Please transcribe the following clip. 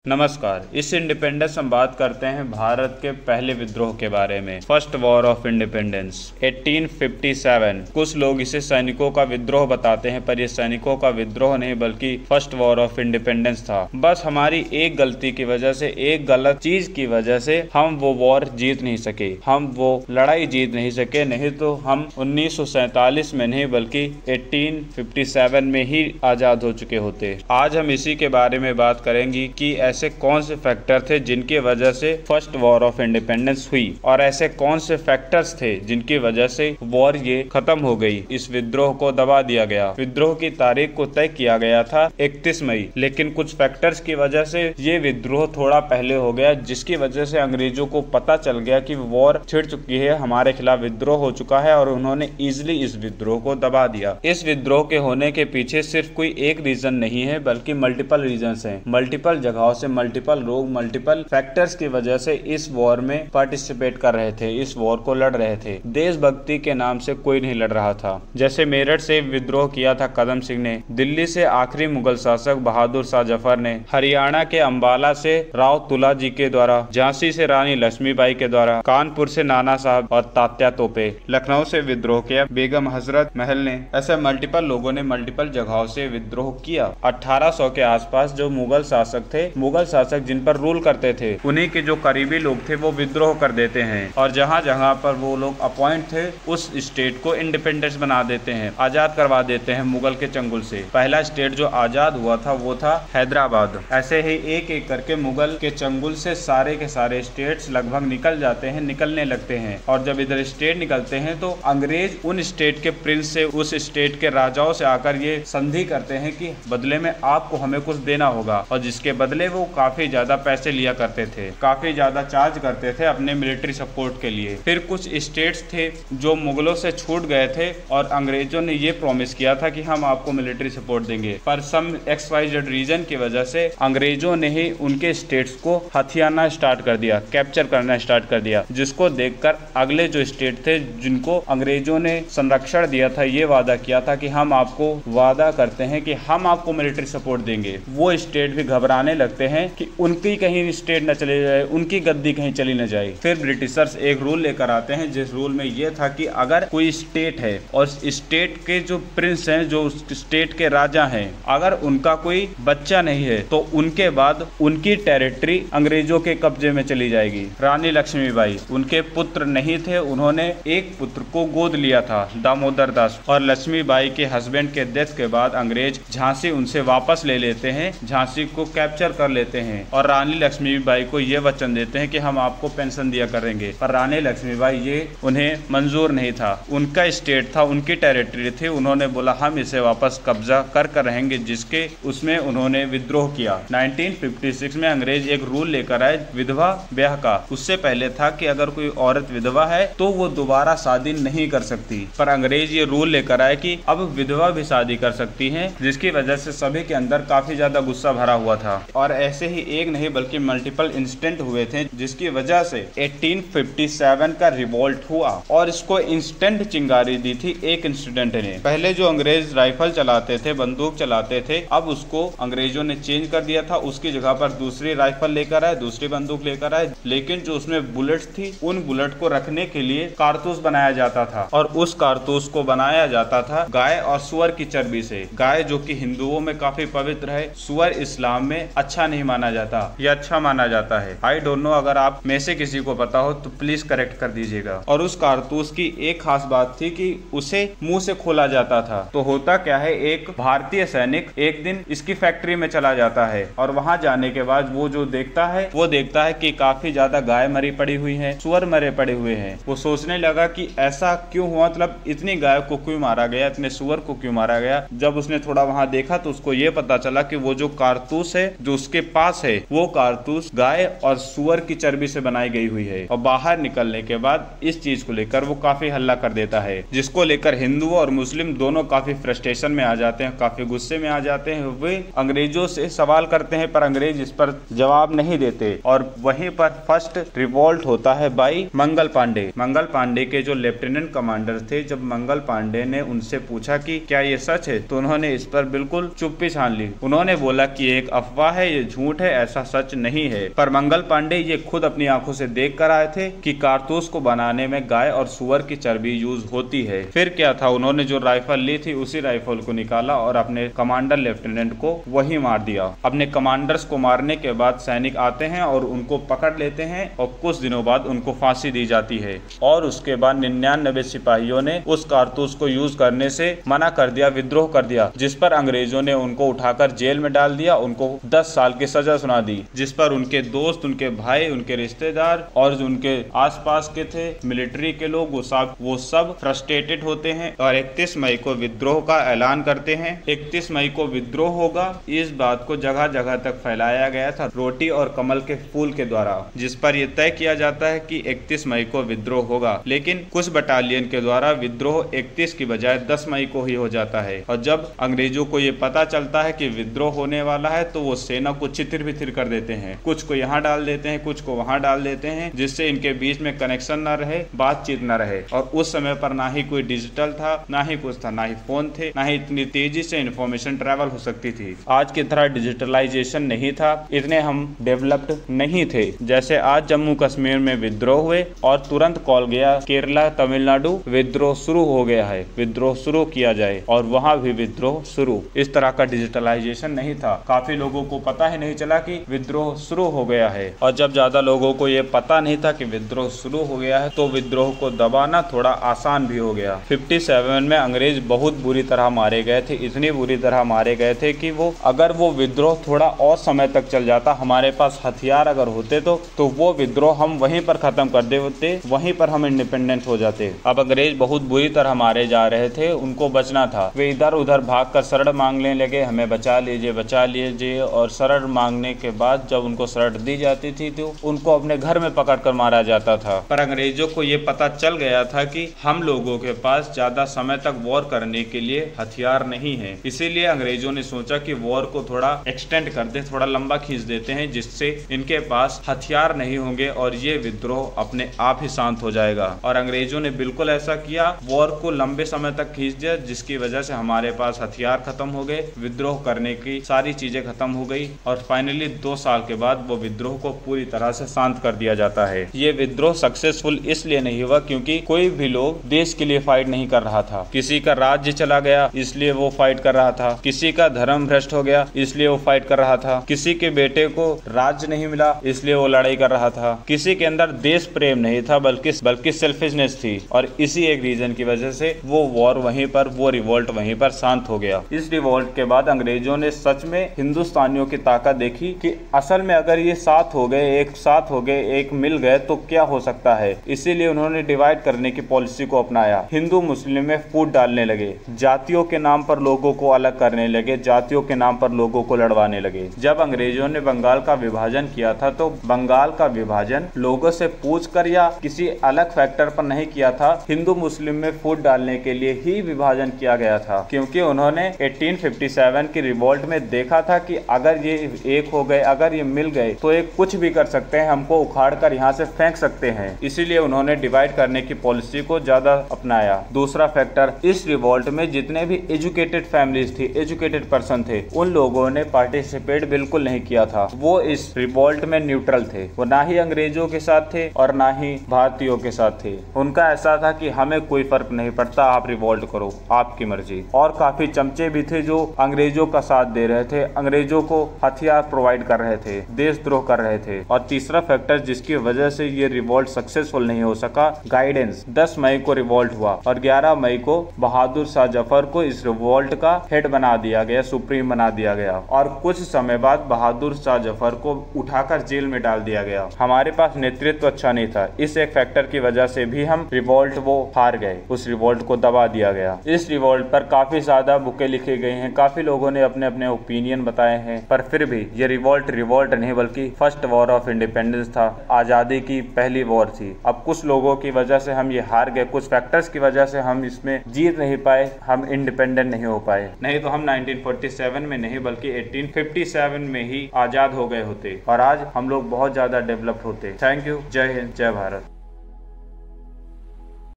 नमस्कार। इस इंडिपेंडेंस हम बात करते हैं भारत के पहले विद्रोह के बारे में। First war of independence 1857। कुछ लोग इसे सैनिकों का विद्रोह बताते हैं, पर यह सैनिकों का विद्रोह नहीं बल्कि फर्स्ट वॉर ऑफ इंडिपेंडेंस था। बस हमारी एक गलती की वजह से, एक गलत चीज की वजह से हम वो वॉर जीत नहीं सके, हम वो लड़ाई जीत नहीं सके। नहीं तो हम 1947 में नहीं बल्कि 1857 में ही आजाद हो चुके होते। आज हम इसी के बारे में बात करेंगे कि ऐसे कौन से फैक्टर थे जिनकी वजह से फर्स्ट वॉर ऑफ इंडिपेंडेंस हुई और ऐसे कौन से फैक्टर्स थे जिनकी वजह से वॉर ये खत्म हो गई, इस विद्रोह को दबा दिया गया। विद्रोह की तारीख को तय किया गया था 31 मई, लेकिन कुछ फैक्टर्स की वजह से ये विद्रोह थोड़ा पहले हो गया, जिसकी वजह से अंग्रेजों को पता चल गया कि वॉर छिड़ चुकी है, हमारे खिलाफ विद्रोह हो चुका है और उन्होंने इजिली इस विद्रोह को दबा दिया। इस विद्रोह के होने के पीछे सिर्फ कोई एक रीजन नहीं है बल्कि मल्टीपल रीजंस हैं। मल्टीपल जगहों से मल्टीपल लोग मल्टीपल फैक्टर्स की वजह से इस वॉर में पार्टिसिपेट कर रहे थे, इस वॉर को लड़ रहे थे। देशभक्ति के नाम से कोई नहीं लड़ रहा था। जैसे मेरठ से विद्रोह किया था कदम सिंह ने, दिल्ली से आखिरी मुगल शासक बहादुर शाह जफर ने, हरियाणा के अंबाला से राव तुला जी के द्वारा, झांसी से रानी लक्ष्मीबाई के द्वारा, कानपुर से नाना साहब और तात्या तोपे, लखनऊ से विद्रोह किया बेगम हजरत महल ने। ऐसे मल्टीपल लोगों ने मल्टीपल जगहों से विद्रोह किया। 1800 के आसपास जो मुगल शासक थे, मुगल शासक जिन पर रूल करते थे, उन्हीं के जो करीबी लोग थे वो विद्रोह कर देते हैं और जहां जहां पर वो लोग अपॉइंट थे उस स्टेट को इंडिपेंडेंस बना देते हैं, आजाद करवा देते हैं मुगल के चंगुल से। पहला स्टेट जो आजाद हुआ था वो था हैदराबाद। ऐसे ही एक एक करके मुगल के चंगुल से सारे के सारे स्टेट्स लगभग निकल जाते हैं, निकलने लगते हैं। और जब इधर स्टेट निकलते हैं तो अंग्रेज उन स्टेट के प्रिंस से, उस स्टेट के राजाओं से आकर ये संधि करते हैं कि बदले में आपको हमें कुछ देना होगा, और जिसके बदले वो काफी ज्यादा पैसे लिया करते थे, काफी ज्यादा चार्ज करते थे अपने मिलिट्री सपोर्ट के लिए। फिर कुछ स्टेट्स थे जो मुगलों से छूट गए थे और अंग्रेजों ने ये प्रॉमिस किया था कि हम आपको मिलिट्री सपोर्ट देंगे, पर सम XYZ रीजन की वजह से अंग्रेजों ने ही उनके स्टेट्स को हथियाना स्टार्ट कर दिया, कैप्चर करना स्टार्ट कर दिया, जिसको देखकर अगले जो स्टेट थे जिनको अंग्रेजों ने संरक्षण दिया था, ये वादा किया था कि हम आपको वादा करते हैं कि हम आपको मिलिट्री सपोर्ट देंगे, वो स्टेट भी घबराने लगते हैं कि उनकी कहीं स्टेट न चले जाए, उनकी गद्दी कहीं चली न जाए। फिर ब्रिटिशर्स एक रूल लेकर आते हैं, जिस रूल में यह था कि अगर कोई स्टेट है और स्टेट के जो प्रिंस हैं, जो स्टेट के राजा हैं, अगर उनका कोई बच्चा नहीं है तो उनके बाद उनकी टेरिटरी अंग्रेजों के कब्जे में चली जाएगी। रानी लक्ष्मीबाई, उनके पुत्र नहीं थे, उन्होंने एक पुत्र को गोद लिया था, दामोदर दास, और लक्ष्मीबाई के हस्बैंड के डेथ के बाद अंग्रेज झांसी उनसे वापस ले लेते हैं, झांसी को कैप्चर कर लेते हैं और रानी लक्ष्मीबाई को ये वचन देते हैं कि हम आपको पेंशन दिया करेंगे। पर रानी लक्ष्मीबाई ये उन्हें मंजूर नहीं था, उनका स्टेट था, उनकी टेरिटरी थी, उन्होंने बोला हम इसे वापस कब्जा कर रहेंगे, जिसके उसमें उन्होंने विद्रोह किया। 1956 में अंग्रेज एक रूल लेकर आए विधवा ब्याह का। उससे पहले था कि अगर कोई औरत विधवा है तो वो दोबारा शादी नहीं कर सकती, पर अंग्रेज ये रूल लेकर आए कि अब विधवा भी शादी कर सकती हैं, जिसकी वजह से सभी के अंदर काफी ज्यादा गुस्सा भरा हुआ था। और ऐसे ही एक नहीं बल्कि मल्टीपल इंसिडेंट हुए थे, जिसकी वजह से 1857 का रिवोल्ट हुआ और इसको इंस्टेंट चिंगारी दी थी एक इंसिडेंट ने। पहले जो अंग्रेज राइफल चलाते थे, बंदूक चलाते थे, अब उसको अंग्रेजों ने चेंज कर दिया था, उसकी जगह पर दूसरी राइफल लेकर आए, दूसरी बंदूक लेकर आए, लेकिन जो उसमें बुलेट्स थी उन बुलेट को रखने के लिए कारतूस बनाया जाता था और उस कारतूस को बनाया जाता था गाय और सुअर की चर्बी से। गाय जो कि हिंदुओं में काफी पवित्र है, सुअर इस्लाम में अच्छा नहीं माना जाता या अच्छा माना जाता है। आई डोंट नो, अगर आप में से किसी को पता हो तो प्लीज करेक्ट कर दीजिएगा। और उस कारतूस की एक खास बात थी कि उसे मुंह से खोला जाता था। तो होता क्या है, एक भारतीय सैनिक एक दिन इसकी फैक्ट्री में चला जाता है और वहां जाने के बाद वो जो देखता है, वो देखता है कि काफी ज्यादा गाय मरी पड़ी हुई है, सुअर मरे पड़े हुए हैं। वो सोचने लगा कि ऐसा क्यों हुआ, मतलब इतनी गाय को क्यों मारा गया, इतने सुअर को क्यों मारा गया। जब उसने थोड़ा वहां देखा तो उसको ये पता चला कि वो जो कारतूस है जो उसके पास है, वो कारतूस गाय और सुअर की चर्बी से बनाई गई हुई है। और बाहर निकलने के बाद इस चीज को लेकर वो काफी हल्ला कर देता है, जिसको लेकर हिंदू और मुस्लिम दोनों काफी फ्रस्ट्रेशन में आ जाते हैं, काफी गुस्से में आ जाते हैं। वे अंग्रेजों से सवाल करते हैं पर अंग्रेज इस पर जवाब नहीं देते और वहीं पर फर्स्ट रिवोल्ट होता है बाई मंगल पांडे। मंगल पांडे के जो लेफ्टिनेंट कमांडर थे, जब मंगल पांडे ने उनसे पूछा कि क्या ये सच है, तो उन्होंने इस पर बिल्कुल चुप्पी छान ली। उन्होंने बोला कि एक अफवाह है, ये झूठ है, ऐसा सच नहीं है। पर मंगल पांडे ये खुद अपनी आंखों से देख कर आए थे कि कारतूस को बनाने में गाय और सुअर की चर्बी यूज होती है। फिर क्या था, उन्होंने जो राइफल ली थी उसी राइफल को निकाला और अपने कमांडर लेफ्टिनेंट को वही मार दिया। अपने कमांडर्स को मारने के बाद सैनिक आते हैं और उनको पकड़ लेते हैं और कुछ दिनों बाद उनको फांसी दी जाती है। और उसके बाद 99 सिपाहियों ने उस कारतूस को यूज करने से मना कर दिया, विद्रोह कर दिया, जिस पर अंग्रेजों ने उनको उठाकर जेल में डाल दिया। उनको 10 साल की सजा सुना दी, जिस पर उनके दोस्त, उनके भाई, उनके रिश्तेदार और जो उनके आसपास के थे मिलिट्री के लोग, वो सब फ्रस्ट्रेटेड होते हैं और 31 मई को विद्रोह का ऐलान करते हैं। 31 मई को विद्रोह होगा, इस बात को जगह जगह तक फैलाया गया था रोटी और कमल के फूल के द्वारा, जिस पर यह तय किया जाता है कि 31 मई को विद्रोह होगा। लेकिन कुछ बटालियन के द्वारा विद्रोह 31 की बजाय 10 मई को ही हो जाता है। और जब अंग्रेजों को ये पता चलता है कि विद्रोह होने वाला है तो वो सेना को चितिर बिथिर कर देते हैं, कुछ को यहाँ डाल देते हैं, कुछ को वहाँ डाल देते हैं, जिससे इनके बीच में कनेक्शन न रहे, बातचीत न रहे। और उस समय पर ना ही कोई डिजिटल था, ना ही कुछ था, ना ही फोन थे, ना ही इतनी तेजी से इंफॉर्मेशन ट्रेवल हो सकती थी। आज की तरह डिजिटलाइजेशन नहीं था, इतने हम डेवलप्ड नहीं थे। जैसे आज जम्मू कश्मीर में विद्रोह हुए और तुरंत कॉल गया केरला, तमिलनाडु, विद्रोह शुरू हो गया है, विद्रोह शुरू किया जाए, और वहां भी विद्रोह शुरू। इस तरह का डिजिटलाइजेशन नहीं था। काफी लोगों को पता ही नहीं चला कि विद्रोह शुरू हो गया है। और जब ज्यादा लोगों को ये पता नहीं था कि विद्रोह शुरू हो गया है तो विद्रोह को दबाना थोड़ा आसान भी हो गया। 57 में अंग्रेज बहुत बुरी तरह मारे गए थे, इतनी बुरी तरह मारे गए थे कि अगर वो विद्रोह थोड़ा और समय तक चल जाता, हमारे पास हथियार अगर होते तो वो विद्रोह हम वहीं पर खत्म कर देते, वहीं पर हम इंडिपेंडेंट हो जाते। अब अंग्रेज बहुत बुरी तरह मारे जा रहे थे, उनको बचना था। वे इधर उधर भागकर शरण मांगने लगे, हमें बचा लीजिए, बचा लीजिए। और शरण मांगने के बाद जब उनको शरण दी जाती थी तो उनको अपने घर में पकड़कर मारा जाता था। पर अंग्रेजों को ये पता चल गया था कि हम लोगों के पास ज्यादा समय तक वॉर करने के लिए हथियार नहीं है। इसीलिए अंग्रेजों ने सोचा कि वॉर को थोड़ा एक्सटेंड कर दे, थोड़ा लंबा खींच देते हैं, जिससे इनके पास हथियार नहीं होंगे और ये विद्रोह अपने आप ही शांत हो जाएगा। और अंग्रेजों ने बिल्कुल ऐसा किया, वॉर को लंबे समय तक खींच दिया, जिसकी वजह से हमारे पास हथियार खत्म हो गए, विद्रोह करने की सारी चीजें खत्म हो गई और फाइनली 2 साल के बाद वो विद्रोह को पूरी तरह से शांत कर दिया जाता है। ये विद्रोह सक्सेसफुल इसलिए नहीं हुआ क्योंकि कोई भी लोग देश के लिए फाइट नहीं कर रहा था। किसी का राज्य चला गया इसलिए वो फाइट कर रहा था, किसी का धर्म भ्रष्ट हो गया इसलिए वो फाइट कर रहा था, किसी के बेटे को राज्य नहीं मिला इसलिए वो लड़ाई कर रहा था, किसी के अंदर देश प्रेम नहीं था बल्कि सेल्फिशनेस थी। और इसी एक रीजन की वजह से वो वॉर वहीं पर, वो रिवोल्ट वहीं पर शांत हो गया। इस रिवोल्ट के बाद अंग्रेजों ने सच में हिंदुस्तानियों की ताकत देखी कि असल में अगर ये साथ हो गए, एक साथ हो गए, एक मिल गए तो क्या हो सकता है। इसीलिए उन्होंने डिवाइड करने की पॉलिसी को अपनाया। हिंदू मुस्लिम में फूट डालने लगे, जातियों के नाम पर लोगों को अलग करने लगे, जातियों के नाम पर लोगों को लड़वाने लगे। जब अंग्रेजों ने बंगाल का विभाजन किया था तो बंगाल का विभाजन लोगों से पूछकर या किसी अलग फैक्टर पर नहीं किया था, हिंदू मुस्लिम में फूट डालने के लिए ही विभाजन किया गया था। क्योंकि उन्होंने 1857 की रिवोल्ट में देखा था कि अगर ये एक हो गए, अगर ये मिल गए तो एक कुछ भी कर सकते हैं, हमको उखाड़ कर यहाँ से फेंक सकते हैं। इसीलिए उन्होंने डिवाइड करने की पॉलिसी को ज्यादा अपनाया। दूसरा फैक्टर, इस रिवोल्ट में जितने भी एजुकेटेड फैमिलीज थी, एजुकेटेड पर्सन थे, उन लोगों ने पार्टिसिपेट बिल्कुल नहीं किया था। वो इस रिवोल्ट में न्यूट्रल थे, वो ना ही अंग्रेजों के साथ थे और ना ही भारतीयों के साथ थे। उनका ऐसा था कि हमें कोई फर्क नहीं पड़ता, आप रिवोल्ट करो, आपकी मर्जी। और काफी चमचे भी थे जो अंग्रेजों का साथ दे रहे थे, अंग्रेजों को हथियार प्रोवाइड कर रहे थे, देशद्रोह कर रहे थे। और तीसरा फैक्टर जिसकी वजह से ये रिवोल्ट सक्सेसफुल नहीं हो सका, गाइडेंस। 10 मई को रिवोल्ट हुआ और 11 मई को बहादुर शाह जफर को इस रिवोल्ट का हेड बना दिया गया, सुप्रीम बना दिया गया। और कुछ समय बाद बहादुर शाह जफर को उठाकर जेल में डाल दिया गया। हमारे पास नेतृत्व अच्छा नहीं था, इस एक फैक्टर की वजह से भी हम रिवोल्ट वो हार गए, उस रिवोल्ट को दबा दिया गया। इस रिवोल्ट पर काफी ज्यादा बुकें लिखी गई हैं, काफी लोगों ने अपने अपने ओपिनियन बताए हैं, पर फिर भी ये रिवोल्ट नहीं बल्कि फर्स्ट वॉर ऑफ इंडिपेंडेंस था, आजादी की पहली वॉर थी। अब कुछ लोगों की वजह से हम ये हार गए, कुछ फैक्टर्स की वजह से हम इसमें जीत नहीं पाए, हम इंडिपेंडेंट नहीं हो पाए। नहीं तो हम 1947 में नहीं बल्कि 1857 में ही आजाद हो गए होते और आज हम लोग बहुत ज्यादा डेवलप होते। Thank you. जय हिंद, जय भारत।